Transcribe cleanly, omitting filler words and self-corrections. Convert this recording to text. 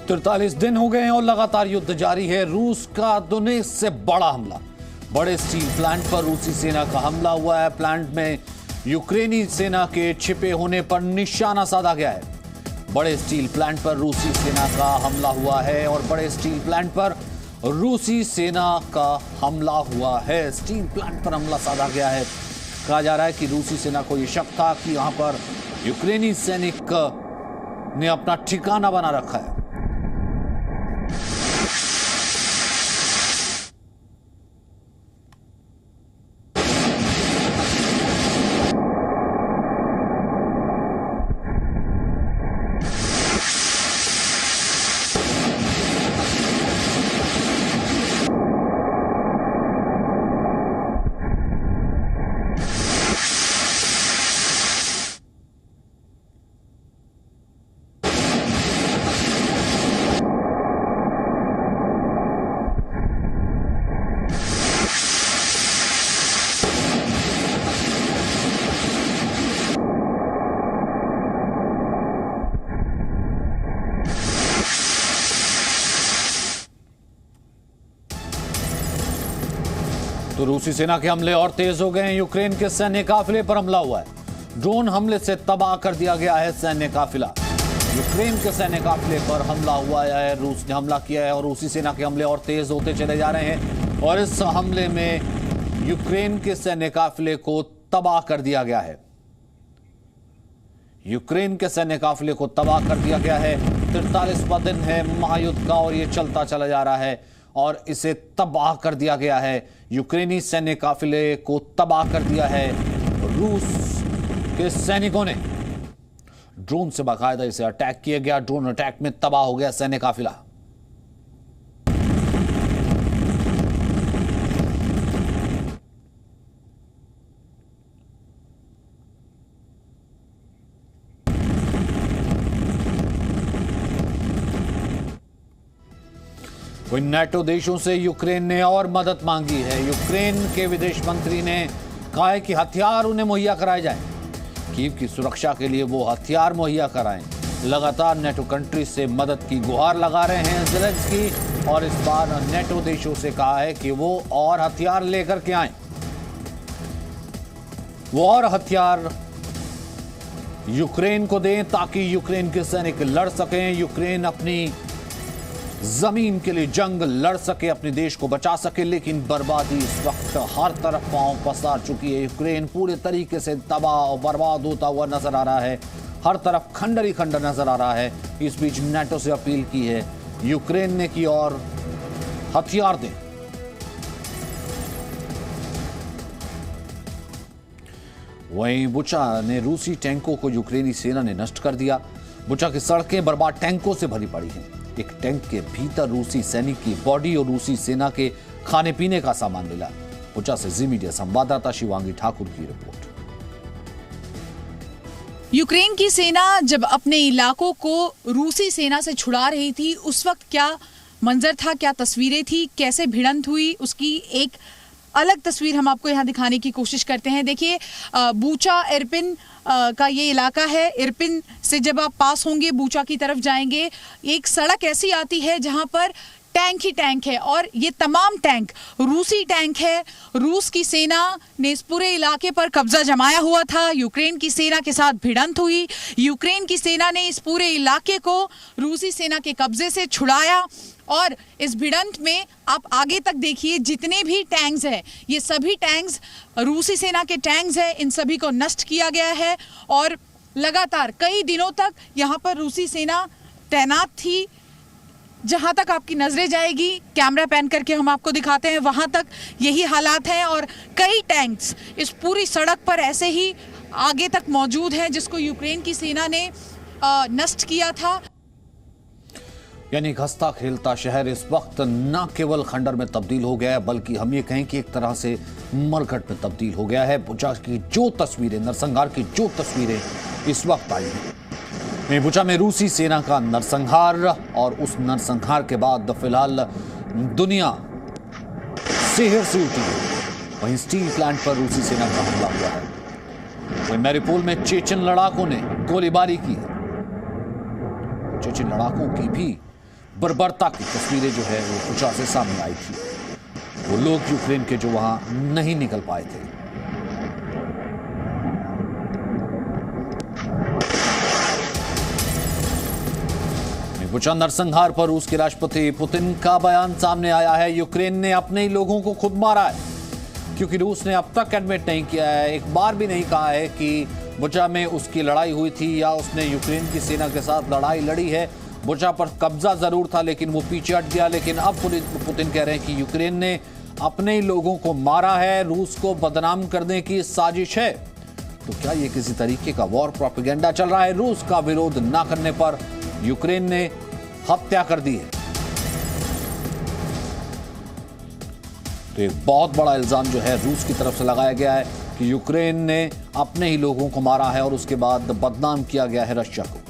43 दिन हो गए हैं और लगातार युद्ध जारी है। रूस का दोनेत्स्क से बड़ा हमला, बड़े स्टील प्लांट पर रूसी सेना का हमला हुआ है। प्लांट में यूक्रेनी सेना के छिपे होने पर निशाना साधा गया है। बड़े स्टील प्लांट पर रूसी सेना का हमला हुआ है और बड़े स्टील प्लांट पर रूसी सेना का हमला हुआ है। स्टील प्लांट पर हमला साधा गया है। कहा जा रहा है कि रूसी सेना को यह शक था कि यहां पर यूक्रेनी सैनिक ने अपना ठिकाना बना रखा है। तो रूसी सेना के हमले और तेज हो गए हैं। यूक्रेन के सैन्य काफिले पर हमला हुआ है। ड्रोन हमले से तबाह कर दिया गया है सैन्य काफिला। यूक्रेन के सैन्य काफिले पर हमला हुआ है, रूस ने हमला किया है और रूसी सेना के हमले और तेज होते चले जा रहे हैं। और इस हमले में यूक्रेन के सैन्य काफिले को तबाह कर दिया गया है। यूक्रेन के सैन्य काफिले को तबाह कर दिया गया है। 43वां दिन है महायुद्ध का और यह चलता चला जा रहा है और इसे तबाह कर दिया गया है। यूक्रेनी सैन्य काफिले को तबाह कर दिया है रूस के सैनिकों ने। ड्रोन से बाकायदा इसे अटैक किया गया। ड्रोन अटैक में तबाह हो गया सैन्य काफिला। वहीं नेटो देशों से यूक्रेन ने और मदद मांगी है। यूक्रेन के विदेश मंत्री ने कहा है कि हथियार उन्हें मुहैया कराए जाएं। कीव की सुरक्षा के लिए वो हथियार मुहैया कराएं। लगातार नेटो कंट्री से मदद की गुहार लगा रहे हैं ज़ेलेंस्की और इस बार नेटो देशों से कहा है कि वो और हथियार लेकर के आए। वो और हथियार यूक्रेन को दें ताकि यूक्रेन के सैनिक लड़ सकें, यूक्रेन अपनी जमीन के लिए जंग लड़ सके, अपने देश को बचा सके। लेकिन बर्बादी इस वक्त हर तरफ पांव पसार चुकी है। यूक्रेन पूरे तरीके से तबाह और बर्बाद होता हुआ नजर आ रहा है। हर तरफ खंडर ही खंडर नजर आ रहा है। इस बीच नेटो से अपील की है यूक्रेन ने कि और हथियार दें। वहीं बुचा ने रूसी टैंकों को यूक्रेनी सेना ने नष्ट कर दिया। बुचा की सड़कें बर्बाद टैंकों से भरी पड़ी हैं। एक टैंक के भीतर रूसी सैनिक की बॉडी और रूसी सेना के खाने पीने का सामान मिला। बुचा से जी मीडिया संवाददाता शिवांगी ठाकुर की रिपोर्ट। यूक्रेन की सेना जब अपने इलाकों को रूसी सेना से छुड़ा रही थी, उस वक्त क्या मंजर था, क्या तस्वीरें थी, कैसे भिड़ंत हुई, उसकी एक अलग तस्वीर हम आपको यहाँ दिखाने की कोशिश करते हैं। देखिए, बूचा इरपिन का ये इलाका है। इरपिन से जब आप पास होंगे, बूचा की तरफ जाएंगे, एक सड़क ऐसी आती है जहाँ पर टैंक ही टैंक है और ये तमाम टैंक रूसी टैंक है। रूस की सेना ने इस पूरे इलाके पर कब्जा जमाया हुआ था। यूक्रेन की सेना के साथ भिड़ंत हुई। यूक्रेन की सेना ने इस पूरे इलाके को रूसी सेना के कब्जे से छुड़ाया और इस भिड़ंत में आप आगे तक देखिए, जितने भी टैंक्स हैं, ये सभी टैंक्स रूसी सेना के टैंक्स हैं। इन सभी को नष्ट किया गया है और लगातार कई दिनों तक यहाँ पर रूसी सेना तैनात थी। जहां तक आपकी नजरें जाएगी, कैमरा पैन करके हम आपको दिखाते हैं, वहां तक यही हालात हैं और कई टैंक्स इस पूरी सड़क पर ऐसे ही आगे तक मौजूद हैं जिसको यूक्रेन की सेना ने नष्ट किया था। यानी हंसता खेलता शहर इस वक्त न केवल खंडर में तब्दील हो गया है, बल्कि हम ये कहें कि एक तरह से मरघट में तब्दील हो गया है। बुचा की जो तस्वीरें, नरसंहार की जो तस्वीरें इस वक्त आई हैं, बुचा में रूसी सेना का नरसंहार और उस नरसंहार के बाद फिलहाल दुनिया सिहर से उठी है। वहीं स्टील प्लांट पर रूसी सेना का हमला हुआ है। वहीं मैरिपोल में चेचन लड़ाकों ने गोलीबारी की है। चेचन लड़ाकों की भी बर्बरता की तस्वीरें जो है वो बुचा से सामने आई थी। वो लोग यूक्रेन के जो वहां नहीं निकल पाए थे। बुचा नरसंहार पर रूस के राष्ट्रपति पुतिन का बयान सामने आया है। यूक्रेन ने अपने ही लोगों को खुद मारा है, क्योंकि रूस ने अब तक एडमिट नहीं किया है, एक बार भी नहीं कहा है कि बुचा में उसकी लड़ाई हुई थी या उसने यूक्रेन की सेना के साथ लड़ाई लड़ी है। बुचा पर कब्जा जरूर था लेकिन वो पीछे हट गया। लेकिन अब पुतिन कह रहे हैं कि यूक्रेन ने अपने ही लोगों को मारा है, रूस को बदनाम करने की साजिश है। तो क्या ये किसी तरीके का वॉर प्रोपेगेंडा चल रहा है? रूस का विरोध ना करने पर यूक्रेन ने हत्या कर दी है। तो एक बहुत बड़ा इल्जाम जो है रूस की तरफ से लगाया गया है कि यूक्रेन ने अपने ही लोगों को मारा है और उसके बाद बदनाम किया गया है रशिया को।